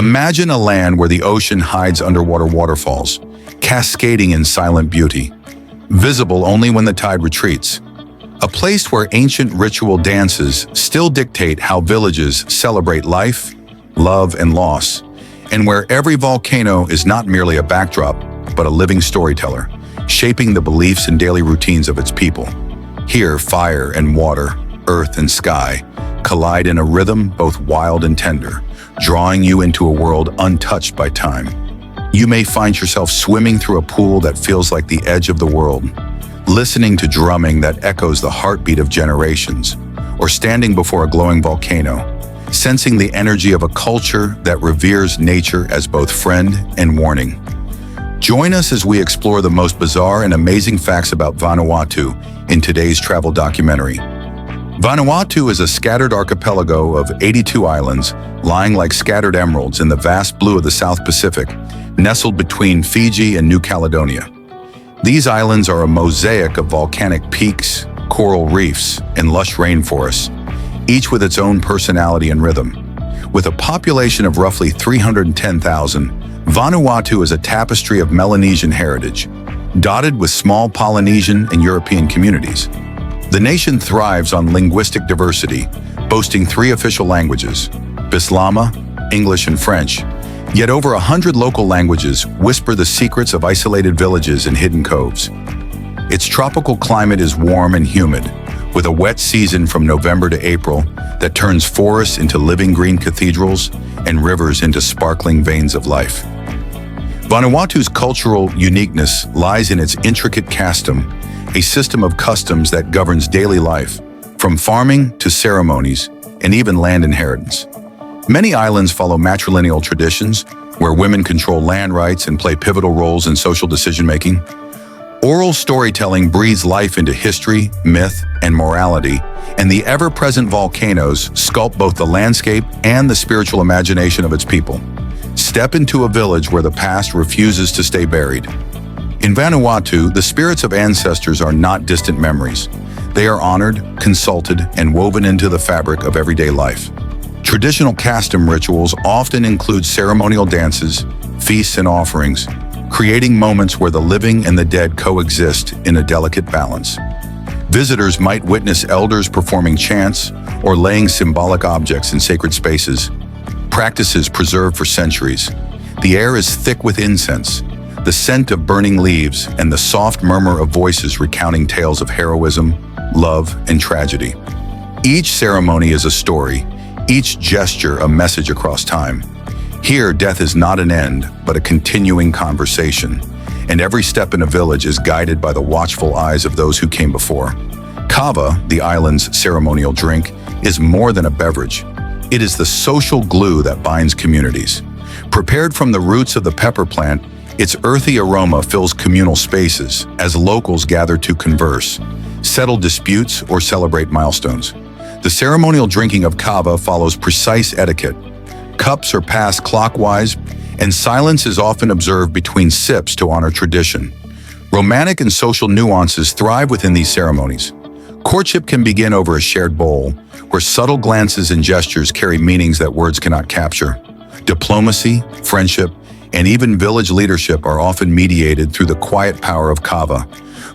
Imagine a land where the ocean hides underwater waterfalls, cascading in silent beauty, visible only when the tide retreats. A place where ancient ritual dances still dictate how villages celebrate life, love, and loss, and where every volcano is not merely a backdrop, but a living storyteller, shaping the beliefs and daily routines of its people. Here, fire and water, earth and sky, collide in a rhythm both wild and tender, drawing you into a world untouched by time. You may find yourself swimming through a pool that feels like the edge of the world, listening to drumming that echoes the heartbeat of generations, or standing before a glowing volcano, sensing the energy of a culture that reveres nature as both friend and warning. Join us as we explore the most bizarre and amazing facts about Vanuatu in today's travel documentary. Vanuatu is a scattered archipelago of 82 islands, lying like scattered emeralds in the vast blue of the South Pacific, nestled between Fiji and New Caledonia. These islands are a mosaic of volcanic peaks, coral reefs, and lush rainforests, each with its own personality and rhythm. With a population of roughly 310,000, Vanuatu is a tapestry of Melanesian heritage, dotted with small Polynesian and European communities. The nation thrives on linguistic diversity, boasting 3 official languages, Bislama, English, and French, yet over 100 local languages whisper the secrets of isolated villages and hidden coves. Its tropical climate is warm and humid, with a wet season from November to April that turns forests into living green cathedrals and rivers into sparkling veins of life. Vanuatu's cultural uniqueness lies in its intricate kastom, a system of customs that governs daily life, from farming to ceremonies and even land inheritance. Many islands follow matrilineal traditions, where women control land rights and play pivotal roles in social decision-making. Oral storytelling breathes life into history, myth, and morality, and the ever-present volcanoes sculpt both the landscape and the spiritual imagination of its people. Step into a village where the past refuses to stay buried. In Vanuatu, the spirits of ancestors are not distant memories. They are honored, consulted, and woven into the fabric of everyday life. Traditional kastom rituals often include ceremonial dances, feasts, and offerings, creating moments where the living and the dead coexist in a delicate balance. Visitors might witness elders performing chants or laying symbolic objects in sacred spaces, practices preserved for centuries. The air is thick with incense, the scent of burning leaves, and the soft murmur of voices recounting tales of heroism, love, and tragedy. Each ceremony is a story, each gesture a message across time. Here, death is not an end, but a continuing conversation, and every step in a village is guided by the watchful eyes of those who came before. Kava, the island's ceremonial drink, is more than a beverage. It is the social glue that binds communities. Prepared from the roots of the pepper plant, its earthy aroma fills communal spaces as locals gather to converse, settle disputes, or celebrate milestones. The ceremonial drinking of kava follows precise etiquette. Cups are passed clockwise, and silence is often observed between sips to honor tradition. Romantic and social nuances thrive within these ceremonies. Courtship can begin over a shared bowl, where subtle glances and gestures carry meanings that words cannot capture. Diplomacy, friendship, and even village leadership are often mediated through the quiet power of kava.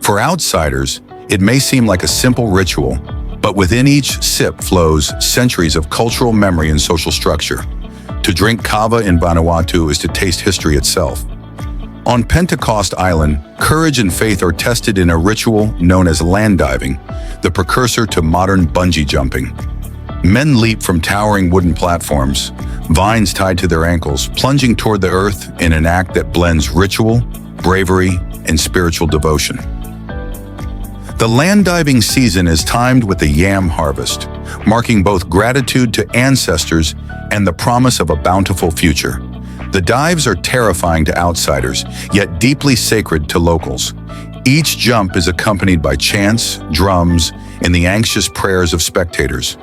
For outsiders, it may seem like a simple ritual, but within each sip flows centuries of cultural memory and social structure. To drink kava in Vanuatu is to taste history itself. On Pentecost Island, courage and faith are tested in a ritual known as land diving, the precursor to modern bungee jumping. Men leap from towering wooden platforms, vines tied to their ankles, plunging toward the earth in an act that blends ritual, bravery, and spiritual devotion. The land diving season is timed with the yam harvest, marking both gratitude to ancestors and the promise of a bountiful future. The dives are terrifying to outsiders, yet deeply sacred to locals. Each jump is accompanied by chants, drums, and the anxious prayers of spectators.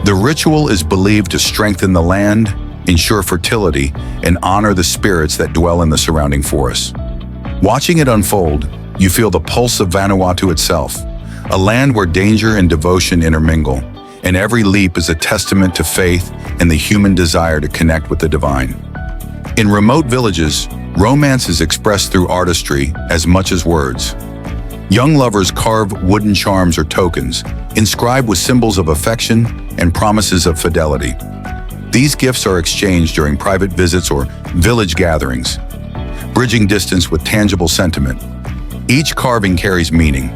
The ritual is believed to strengthen the land, ensure fertility, and honor the spirits that dwell in the surrounding forests. Watching it unfold, you feel the pulse of Vanuatu itself, a land where danger and devotion intermingle, and every leap is a testament to faith and the human desire to connect with the divine. In remote villages, romance is expressed through artistry as much as words. Young lovers carve wooden charms or tokens, inscribed with symbols of affection and promises of fidelity. These gifts are exchanged during private visits or village gatherings, bridging distance with tangible sentiment. Each carving carries meaning.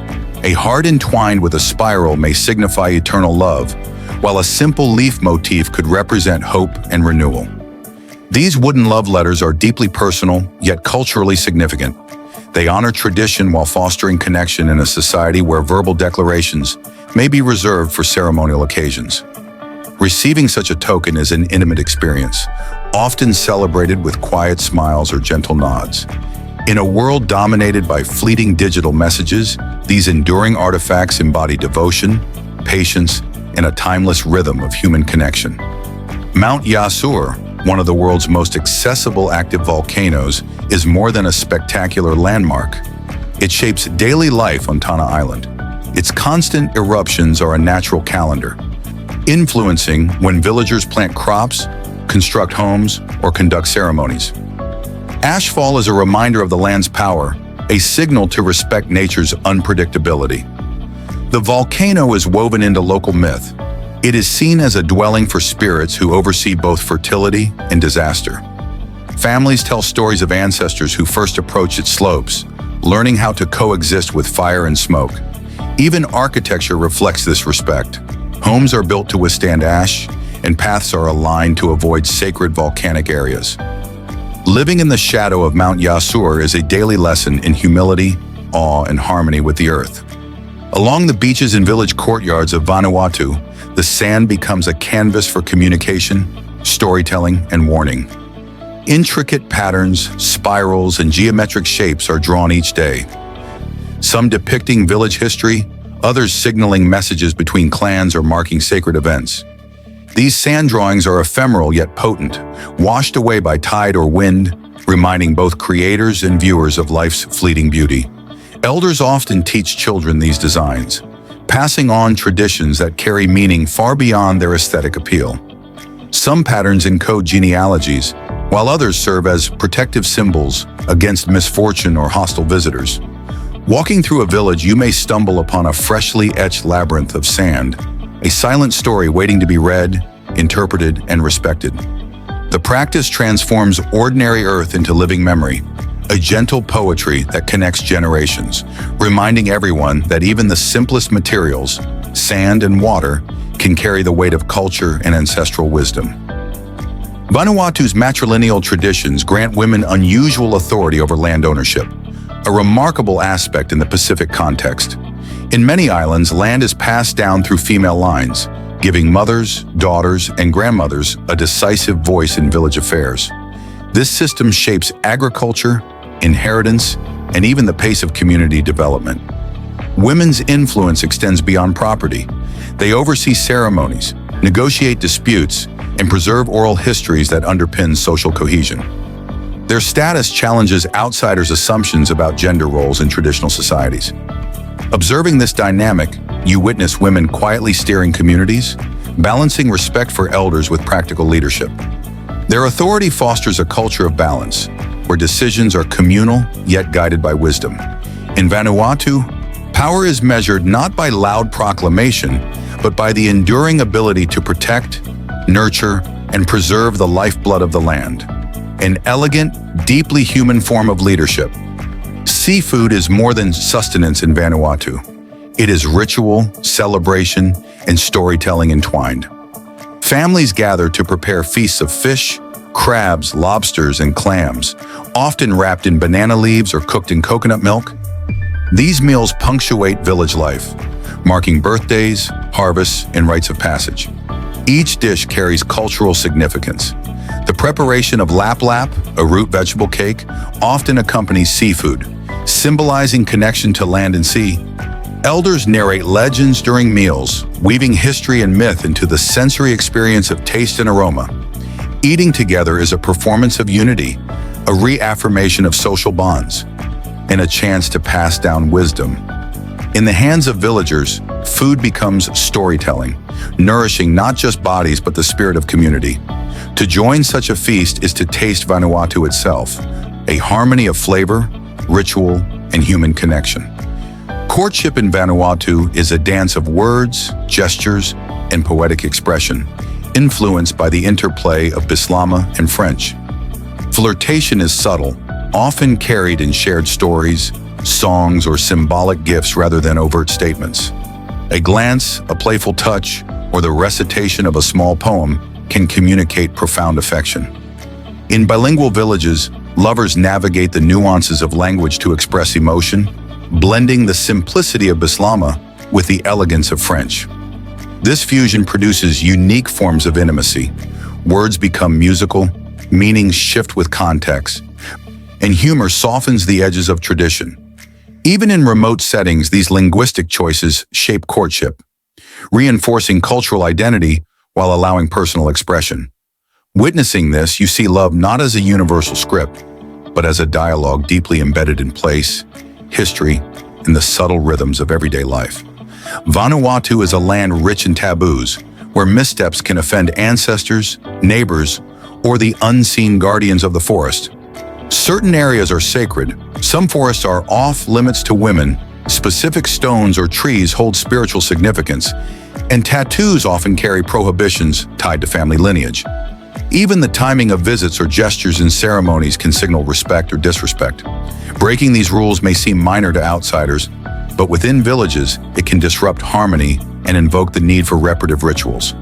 A heart entwined with a spiral may signify eternal love, while a simple leaf motif could represent hope and renewal. These wooden love letters are deeply personal, yet culturally significant. They honor tradition while fostering connection in a society where verbal declarations may be reserved for ceremonial occasions. Receiving such a token is an intimate experience, often celebrated with quiet smiles or gentle nods. In a world dominated by fleeting digital messages, these enduring artifacts embody devotion, patience, and a timeless rhythm of human connection. Mount Yasur, one of the world's most accessible active volcanoes, is more than a spectacular landmark. It shapes daily life on Tanna Island. Its constant eruptions are a natural calendar, influencing when villagers plant crops, construct homes, or conduct ceremonies. Ashfall is a reminder of the land's power, a signal to respect nature's unpredictability. The volcano is woven into local myth. It is seen as a dwelling for spirits who oversee both fertility and disaster. Families tell stories of ancestors who first approached its slopes, learning how to coexist with fire and smoke. Even architecture reflects this respect. Homes are built to withstand ash, and paths are aligned to avoid sacred volcanic areas. Living in the shadow of Mount Yasur is a daily lesson in humility, awe, and harmony with the earth. Along the beaches and village courtyards of Vanuatu, the sand becomes a canvas for communication, storytelling, and warning. Intricate patterns, spirals, and geometric shapes are drawn each day. Some depicting village history, others signaling messages between clans or marking sacred events. These sand drawings are ephemeral yet potent, washed away by tide or wind, reminding both creators and viewers of life's fleeting beauty. Elders often teach children these designs, passing on traditions that carry meaning far beyond their aesthetic appeal. Some patterns encode genealogies, while others serve as protective symbols against misfortune or hostile visitors. Walking through a village, you may stumble upon a freshly etched labyrinth of sand, a silent story waiting to be read, interpreted, and respected. The practice transforms ordinary earth into living memory, a gentle poetry that connects generations, reminding everyone that even the simplest materials, sand and water, can carry the weight of culture and ancestral wisdom. Vanuatu's matrilineal traditions grant women unusual authority over land ownership, a remarkable aspect in the Pacific context. In many islands, land is passed down through female lines, giving mothers, daughters, and grandmothers a decisive voice in village affairs. This system shapes agriculture, inheritance, and even the pace of community development. Women's influence extends beyond property. They oversee ceremonies, negotiate disputes, and preserve oral histories that underpin social cohesion. Their status challenges outsiders' assumptions about gender roles in traditional societies. Observing this dynamic, you witness women quietly steering communities, balancing respect for elders with practical leadership. Their authority fosters a culture of balance, where decisions are communal yet guided by wisdom. In Vanuatu, power is measured not by loud proclamation, but by the enduring ability to protect, nurture, and preserve the lifeblood of the land. An elegant, deeply human form of leadership. Seafood is more than sustenance in Vanuatu. It is ritual, celebration, and storytelling entwined. Families gather to prepare feasts of fish, crabs, lobsters, and clams, often wrapped in banana leaves or cooked in coconut milk. These meals punctuate village life, marking birthdays, harvests, and rites of passage. Each dish carries cultural significance. The preparation of lap-lap, a root vegetable cake, often accompanies seafood, symbolizing connection to land and sea. Elders narrate legends during meals, weaving history and myth into the sensory experience of taste and aroma. Eating together is a performance of unity, a reaffirmation of social bonds, and a chance to pass down wisdom. In the hands of villagers, food becomes storytelling, nourishing not just bodies but the spirit of community. To join such a feast is to taste Vanuatu itself, a harmony of flavor, ritual, and human connection. Courtship in Vanuatu is a dance of words, gestures, and poetic expression, influenced by the interplay of Bislama and French. Flirtation is subtle, often carried in shared stories, songs, or symbolic gifts rather than overt statements. A glance, a playful touch, or the recitation of a small poem can communicate profound affection. In bilingual villages, lovers navigate the nuances of language to express emotion, blending the simplicity of Bislama with the elegance of French. This fusion produces unique forms of intimacy. Words become musical, meanings shift with context, and humor softens the edges of tradition. Even in remote settings, these linguistic choices shape courtship, reinforcing cultural identity while allowing personal expression. Witnessing this, you see love not as a universal script, but as a dialogue deeply embedded in place, history, and the subtle rhythms of everyday life. Vanuatu is a land rich in taboos, where missteps can offend ancestors, neighbors, or the unseen guardians of the forest. Certain areas are sacred, some forests are off limits to women, specific stones or trees hold spiritual significance, and tattoos often carry prohibitions tied to family lineage. Even the timing of visits or gestures in ceremonies can signal respect or disrespect. Breaking these rules may seem minor to outsiders, but within villages, it can disrupt harmony and invoke the need for reparative rituals.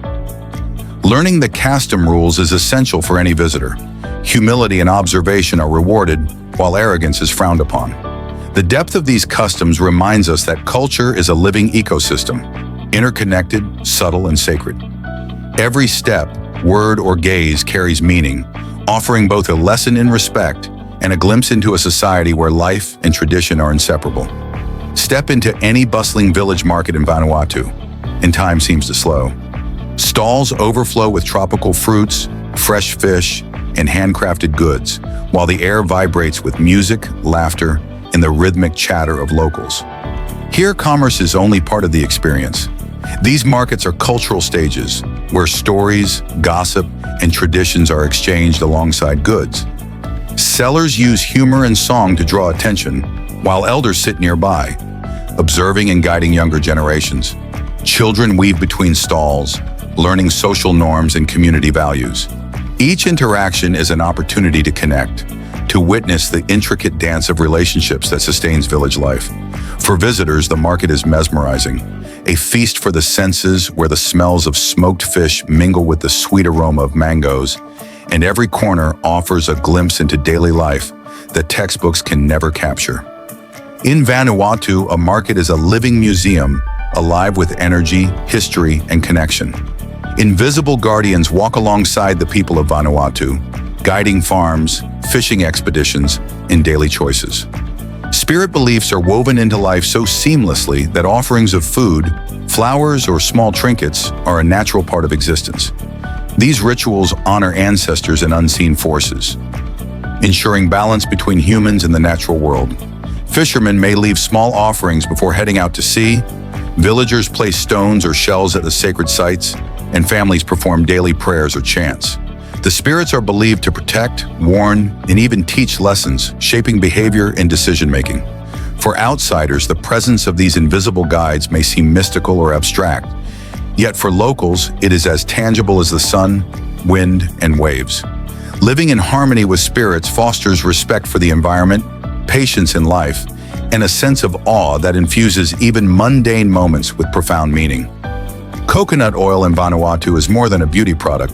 Learning the kastom rules is essential for any visitor. Humility and observation are rewarded, while arrogance is frowned upon. The depth of these customs reminds us that culture is a living ecosystem, interconnected, subtle, and sacred. Every step, word, or gaze carries meaning, offering both a lesson in respect and a glimpse into a society where life and tradition are inseparable. Step into any bustling village market in Vanuatu, and time seems to slow. Stalls overflow with tropical fruits, fresh fish, and handcrafted goods, while the air vibrates with music, laughter, and the rhythmic chatter of locals. Here, commerce is only part of the experience. These markets are cultural stages, where stories, gossip, and traditions are exchanged alongside goods. Sellers use humor and song to draw attention, while elders sit nearby, observing and guiding younger generations. Children weave between stalls, learning social norms and community values. Each interaction is an opportunity to connect, to witness the intricate dance of relationships that sustains village life. For visitors, the market is mesmerizing, a feast for the senses where the smells of smoked fish mingle with the sweet aroma of mangoes, and every corner offers a glimpse into daily life that textbooks can never capture. In Vanuatu, a market is a living museum, alive with energy, history, and connection. Invisible guardians walk alongside the people of Vanuatu, guiding farms, fishing expeditions, and daily choices. Spirit beliefs are woven into life so seamlessly that offerings of food, flowers, or small trinkets are a natural part of existence. These rituals honor ancestors and unseen forces, ensuring balance between humans and the natural world. Fishermen may leave small offerings before heading out to sea, villagers place stones or shells at the sacred sites, and families perform daily prayers or chants. The spirits are believed to protect, warn, and even teach lessons, shaping behavior and decision-making. For outsiders, the presence of these invisible guides may seem mystical or abstract, yet for locals, it is as tangible as the sun, wind, and waves. Living in harmony with spirits fosters respect for the environment, patience in life, and a sense of awe that infuses even mundane moments with profound meaning. Coconut oil in Vanuatu is more than a beauty product.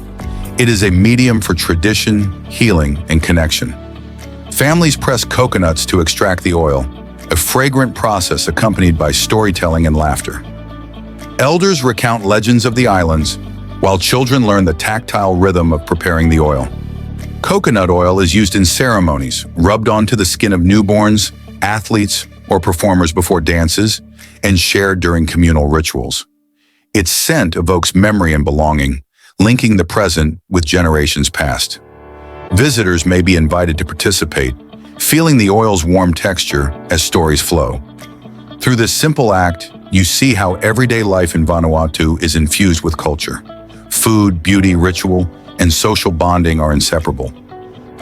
It is a medium for tradition, healing, and connection. Families press coconuts to extract the oil, a fragrant process accompanied by storytelling and laughter. Elders recount legends of the islands, while children learn the tactile rhythm of preparing the oil. Coconut oil is used in ceremonies, rubbed onto the skin of newborns, athletes, or performers before dances, and shared during communal rituals. Its scent evokes memory and belonging, linking the present with generations past. Visitors may be invited to participate, feeling the oil's warm texture as stories flow. Through this simple act, you see how everyday life in Vanuatu is infused with culture. Food, beauty, ritual, and social bonding are inseparable.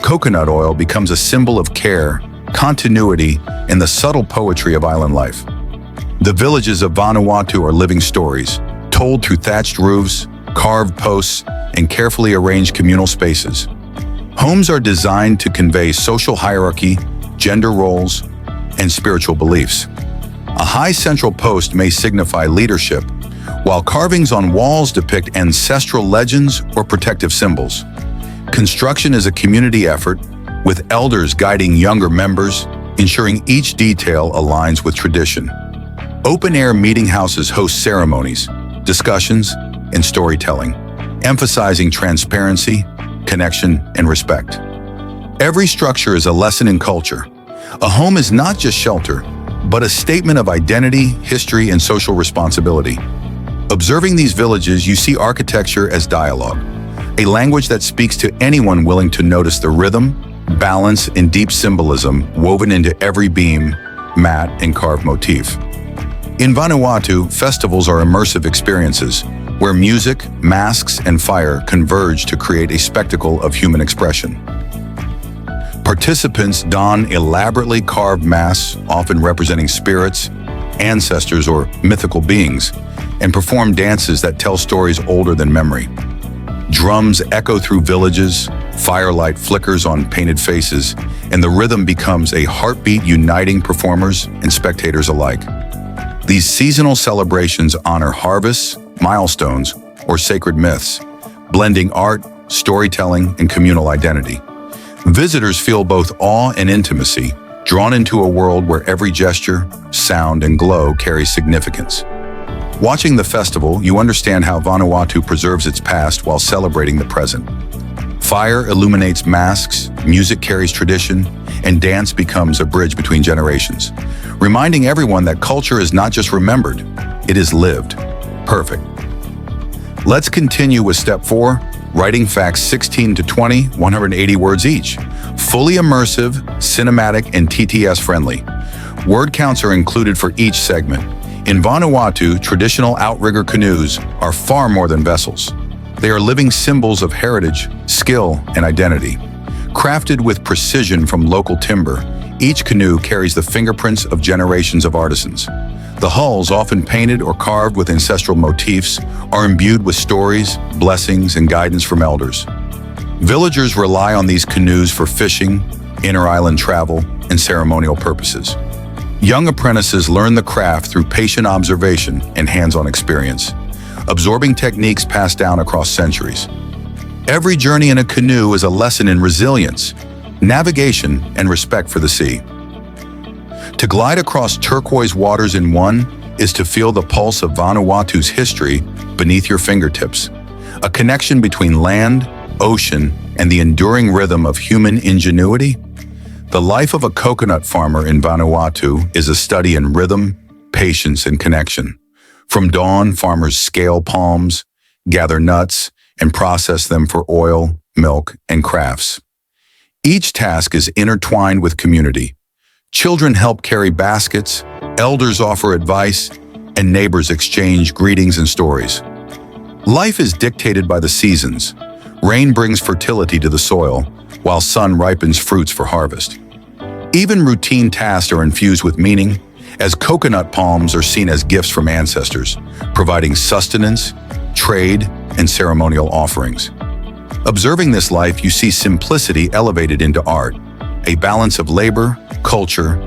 Coconut oil becomes a symbol of care, continuity, and the subtle poetry of island life. The villages of Vanuatu are living stories, told through thatched roofs, carved posts, and carefully arranged communal spaces. Homes are designed to convey social hierarchy, gender roles, and spiritual beliefs. A high central post may signify leadership, while carvings on walls depict ancestral legends or protective symbols. Construction is a community effort, with elders guiding younger members, ensuring each detail aligns with tradition. Open-air meeting houses host ceremonies, discussions, and storytelling, emphasizing transparency, connection, and respect. Every structure is a lesson in culture. A home is not just shelter, but a statement of identity, history, and social responsibility. Observing these villages, you see architecture as dialogue, a language that speaks to anyone willing to notice the rhythm, balance, and deep symbolism woven into every beam, mat, and carved motif. In Vanuatu, festivals are immersive experiences where music, masks, and fire converge to create a spectacle of human expression. Participants don elaborately carved masks, often representing spirits, ancestors, or mythical beings, and perform dances that tell stories older than memory. Drums echo through villages, firelight flickers on painted faces, and the rhythm becomes a heartbeat uniting performers and spectators alike. These seasonal celebrations honor harvests, milestones, or sacred myths, blending art, storytelling, and communal identity. Visitors feel both awe and intimacy, drawn into a world where every gesture, sound, and glow carries significance. Watching the festival, you understand how Vanuatu preserves its past while celebrating the present. Fire illuminates masks, music carries tradition, and dance becomes a bridge between generations, reminding everyone that culture is not just remembered, it is lived. Perfect. Let's continue with step 4, writing facts 16 to 20, 180 words each. Fully immersive, cinematic, and TTS friendly. Word counts are included for each segment. In Vanuatu, traditional outrigger canoes are far more than vessels. They are living symbols of heritage, skill, and identity. Crafted with precision from local timber, each canoe carries the fingerprints of generations of artisans. The hulls, often painted or carved with ancestral motifs, are imbued with stories, blessings, and guidance from elders. Villagers rely on these canoes for fishing, inter-island travel, and ceremonial purposes. Young apprentices learn the craft through patient observation and hands-on experience, absorbing techniques passed down across centuries. Every journey in a canoe is a lesson in resilience, navigation, and respect for the sea. To glide across turquoise waters in one is to feel the pulse of Vanuatu's history beneath your fingertips, a connection between land, ocean, and the enduring rhythm of human ingenuity. The life of a coconut farmer in Vanuatu is a study in rhythm, patience, and connection. From dawn, farmers scale palms, gather nuts, and process them for oil, milk, and crafts. Each task is intertwined with community. Children help carry baskets, elders offer advice, and neighbors exchange greetings and stories. Life is dictated by the seasons. Rain brings fertility to the soil, while sun ripens fruits for harvest. Even routine tasks are infused with meaning, as coconut palms are seen as gifts from ancestors, providing sustenance, trade, and ceremonial offerings. Observing this life, you see simplicity elevated into art, a balance of labor, culture,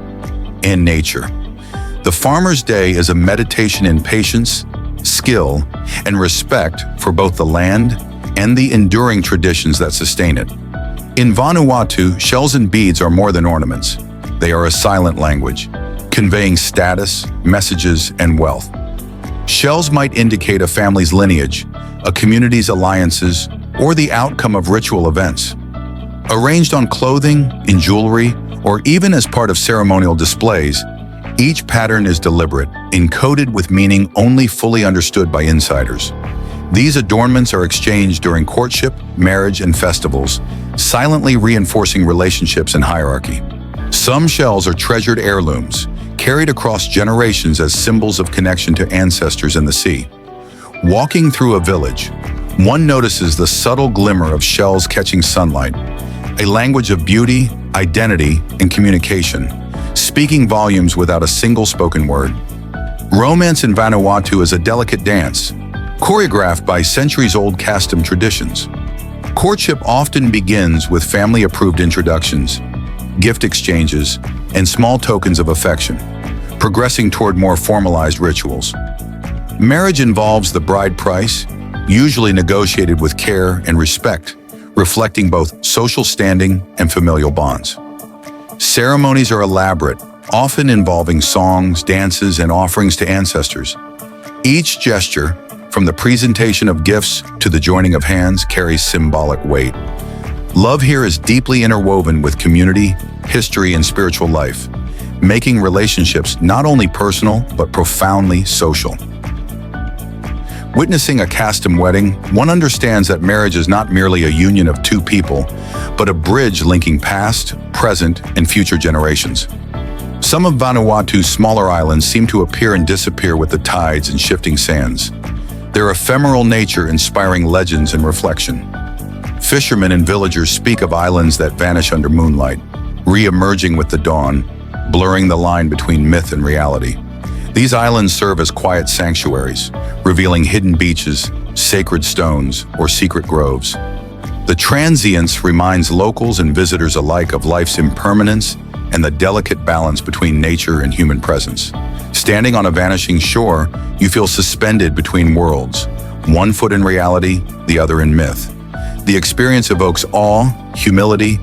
and nature. The farmer's day is a meditation in patience, skill, and respect for both the land and the enduring traditions that sustain it. In Vanuatu, shells and beads are more than ornaments. They are a silent language, conveying status, messages, and wealth. Shells might indicate a family's lineage, a community's alliances, or the outcome of ritual events. Arranged on clothing, in jewelry, or even as part of ceremonial displays, each pattern is deliberate, encoded with meaning only fully understood by insiders. These adornments are exchanged during courtship, marriage, and festivals, silently reinforcing relationships and hierarchy. Some shells are treasured heirlooms, carried across generations as symbols of connection to ancestors and the sea. Walking through a village, one notices the subtle glimmer of shells catching sunlight, a language of beauty, identity, and communication, speaking volumes without a single spoken word. Romance in Vanuatu is a delicate dance, choreographed by centuries-old kastom traditions. Courtship often begins with family-approved introductions, gift exchanges, and small tokens of affection, progressing toward more formalized rituals. Marriage involves the bride price, usually negotiated with care and respect, reflecting both social standing and familial bonds. Ceremonies are elaborate, often involving songs, dances, and offerings to ancestors. Each gesture, from the presentation of gifts to the joining of hands, carries symbolic weight. Love here is deeply interwoven with community, history, and spiritual life, making relationships not only personal but profoundly social. Witnessing a kastom wedding, one understands that marriage is not merely a union of two people, but a bridge linking past, present, and future generations. Some of Vanuatu's smaller islands seem to appear and disappear with the tides and shifting sands, their ephemeral nature inspiring legends and reflection. Fishermen and villagers speak of islands that vanish under moonlight, re-emerging with the dawn, blurring the line between myth and reality. These islands serve as quiet sanctuaries, revealing hidden beaches, sacred stones, or secret groves. The transience reminds locals and visitors alike of life's impermanence and the delicate balance between nature and human presence. Standing on a vanishing shore, you feel suspended between worlds, one foot in reality, the other in myth. The experience evokes awe, humility,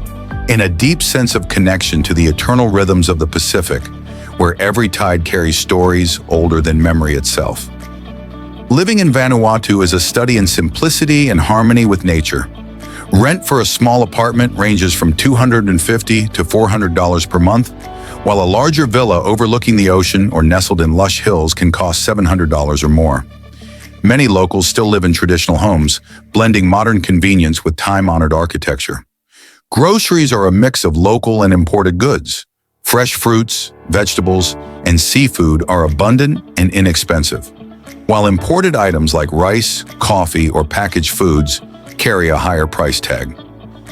and a deep sense of connection to the eternal rhythms of the Pacific, where every tide carries stories older than memory itself. Living in Vanuatu is a study in simplicity and harmony with nature. Rent for a small apartment ranges from $250 to $400 per month, while a larger villa overlooking the ocean or nestled in lush hills can cost $700 or more. Many locals still live in traditional homes, blending modern convenience with time-honored architecture. Groceries are a mix of local and imported goods. Fresh fruits, vegetables, and seafood are abundant and inexpensive, while imported items like rice, coffee, or packaged foods carry a higher price tag.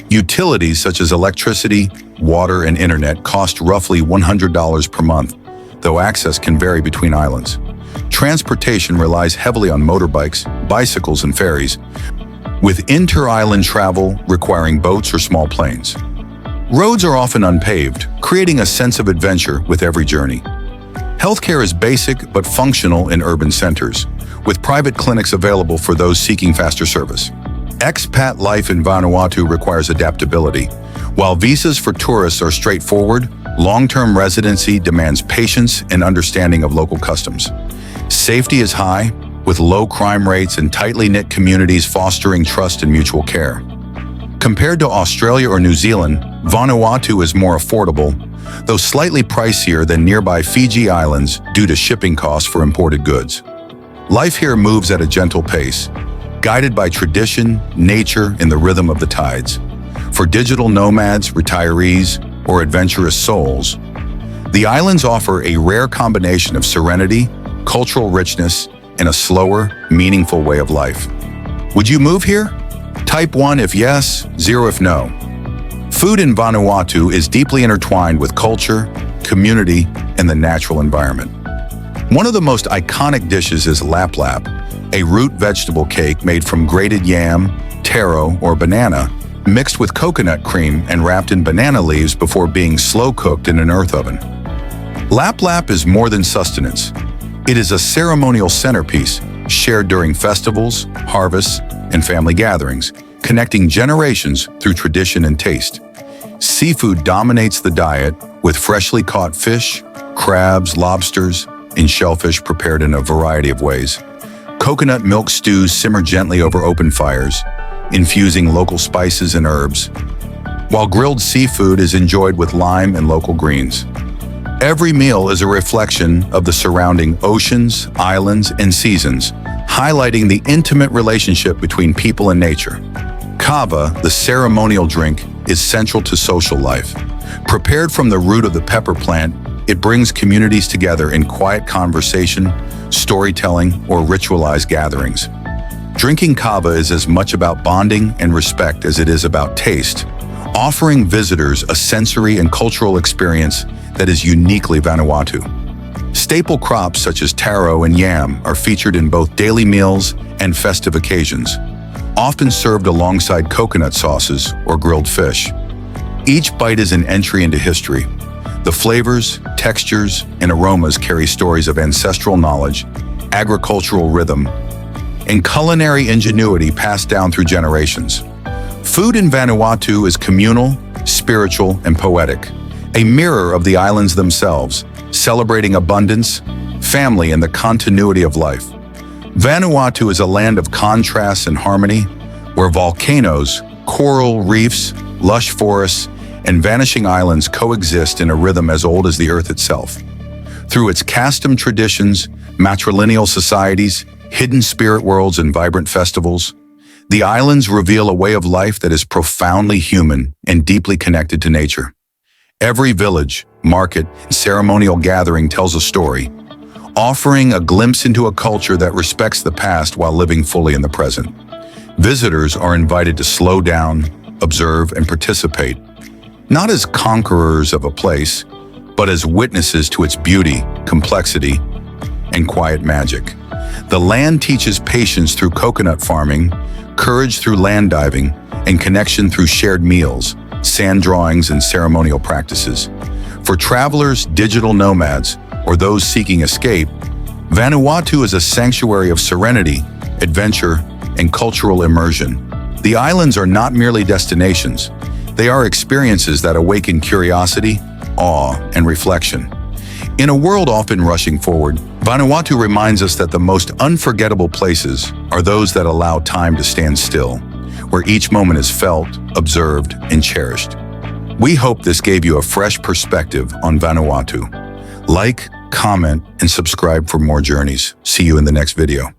Utilities such as electricity, water, and internet cost roughly $100 per month, though access can vary between islands. Transportation relies heavily on motorbikes, bicycles, and ferries, with inter-island travel requiring boats or small planes. Roads are often unpaved, creating a sense of adventure with every journey. Healthcare is basic but functional in urban centers, with private clinics available for those seeking faster service. Expat life in Vanuatu requires adaptability. While visas for tourists are straightforward, long-term residency demands patience and understanding of local customs. Safety is high, with low crime rates and tightly knit communities fostering trust and mutual care. Compared to Australia or New Zealand, Vanuatu is more affordable, though slightly pricier than nearby Fiji Islands due to shipping costs for imported goods. Life here moves at a gentle pace, guided by tradition, nature, and the rhythm of the tides. For digital nomads, retirees, or adventurous souls, the islands offer a rare combination of serenity, cultural richness, and a slower, meaningful way of life. Would you move here? Type 1 if yes, 0 if no. Food in Vanuatu is deeply intertwined with culture, community, and the natural environment. One of the most iconic dishes is lap lap, a root vegetable cake made from grated yam, taro, or banana, mixed with coconut cream and wrapped in banana leaves before being slow-cooked in an earth oven. Lap lap is more than sustenance. It is a ceremonial centerpiece shared during festivals, harvests, and family gatherings, connecting generations through tradition and taste. Seafood dominates the diet, with freshly caught fish, crabs, lobsters, and shellfish prepared in a variety of ways. Coconut milk stews simmer gently over open fires, infusing local spices and herbs, while grilled seafood is enjoyed with lime and local greens. Every meal is a reflection of the surrounding oceans, islands, and seasons, highlighting the intimate relationship between people and nature. Kava, the ceremonial drink, is central to social life. Prepared from the root of the pepper plant, It brings communities together in quiet conversation, storytelling, or ritualized gatherings. Drinking kava is as much about bonding and respect as it is about taste, offering visitors a sensory and cultural experience that is uniquely Vanuatu. Staple crops such as taro and yam are featured in both daily meals and festive occasions, often served alongside coconut sauces or grilled fish. Each bite is an entry into history. The flavors, textures, and aromas carry stories of ancestral knowledge, agricultural rhythm, and culinary ingenuity passed down through generations. Food in Vanuatu is communal, spiritual, and poetic, a mirror of the islands themselves, celebrating abundance, family, and the continuity of life. Vanuatu is a land of contrasts and harmony, where volcanoes, coral reefs, lush forests, and vanishing islands coexist in a rhythm as old as the earth itself. Through its kastom traditions, matrilineal societies, hidden spirit worlds, and vibrant festivals, the islands reveal a way of life that is profoundly human and deeply connected to nature. Every village, market, and ceremonial gathering tells a story, offering a glimpse into a culture that respects the past while living fully in the present. Visitors are invited to slow down, observe, and participate, not as conquerors of a place, but as witnesses to its beauty, complexity, and quiet magic. The land teaches patience through coconut farming, courage through land diving, and connection through shared meals, sand drawings, and ceremonial practices. For travelers, digital nomads, or those seeking escape, Vanuatu is a sanctuary of serenity, adventure, and cultural immersion. The islands are not merely destinations. They are experiences that awaken curiosity, awe, and reflection. In a world often rushing forward, Vanuatu reminds us that the most unforgettable places are those that allow time to stand still, where each moment is felt, observed, and cherished. We hope this gave you a fresh perspective on Vanuatu. Like, comment, and subscribe for more journeys. See you in the next video.